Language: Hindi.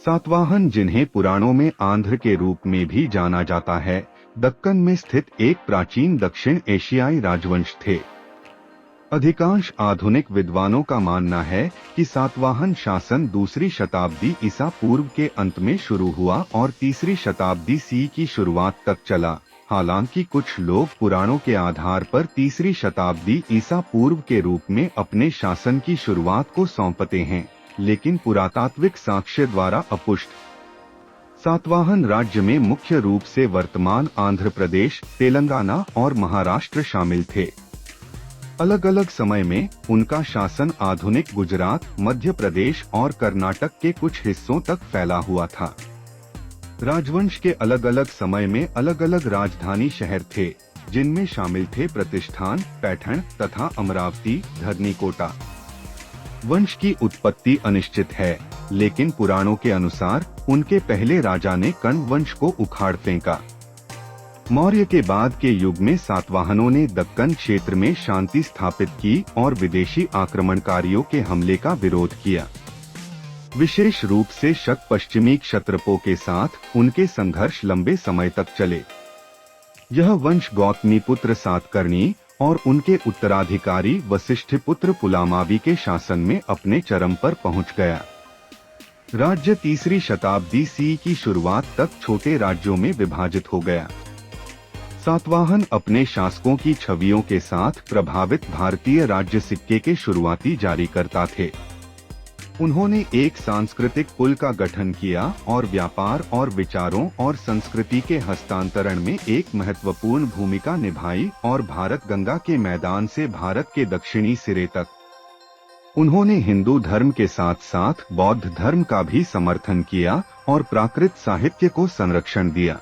सातवाहन, जिन्हें पुराणों में आंध्र के रूप में भी जाना जाता है, दक्कन में स्थित एक प्राचीन दक्षिण एशियाई राजवंश थे। अधिकांश आधुनिक विद्वानों का मानना है कि सातवाहन शासन दूसरी शताब्दी ईसा पूर्व के अंत में शुरू हुआ और तीसरी शताब्दी सी की शुरुआत तक चला। हालांकि कुछ लोग पुराणों के आधार पर तीसरी शताब्दी ईसा पूर्व के रूप में अपने शासन की शुरुआत को सौंपते हैं, लेकिन पुरातात्विक साक्ष्य द्वारा अपुष्ट। सातवाहन राज्य में मुख्य रूप से वर्तमान आंध्र प्रदेश, तेलंगाना और महाराष्ट्र शामिल थे। अलग अलग समय में उनका शासन आधुनिक गुजरात, मध्य प्रदेश और कर्नाटक के कुछ हिस्सों तक फैला हुआ था। राजवंश के अलग अलग समय में अलग अलग राजधानी शहर थे, जिनमें शामिल थे प्रतिष्ठान, पैठण तथा अमरावती, धरनीकोटा। वंश की उत्पत्ति अनिश्चित है, लेकिन पुराणों के अनुसार उनके पहले राजा ने कण्व वंश को उखाड़ फेंका। मौर्य के बाद के युग में सातवाहनों ने दक्कन क्षेत्र में शांति स्थापित की और विदेशी आक्रमणकारियों के हमले का विरोध किया। विशेष रूप से शक पश्चिमी क्षत्रपों के साथ उनके संघर्ष लंबे समय तक चले। यह वंश गौतमीपुत्र सातकर्णी और उनके उत्तराधिकारी वसिष्ठिपुत्र पुलामावी के शासन में अपने चरम पर पहुंच गया। राज्य तीसरी शताब्दी सी की शुरुआत तक छोटे राज्यों में विभाजित हो गया। सातवाहन अपने शासकों की छवियों के साथ प्रभावित भारतीय राज्य सिक्के के शुरुआती जारीकर्ता थे। उन्होंने एक सांस्कृतिक पुल का गठन किया और व्यापार और विचारों और संस्कृति के हस्तांतरण में एक महत्वपूर्ण भूमिका निभाई और भारत गंगा के मैदान से भारत के दक्षिणी सिरे तक। उन्होंने हिंदू धर्म के साथ साथ बौद्ध धर्म का भी समर्थन किया और प्राकृत साहित्य को संरक्षण दिया।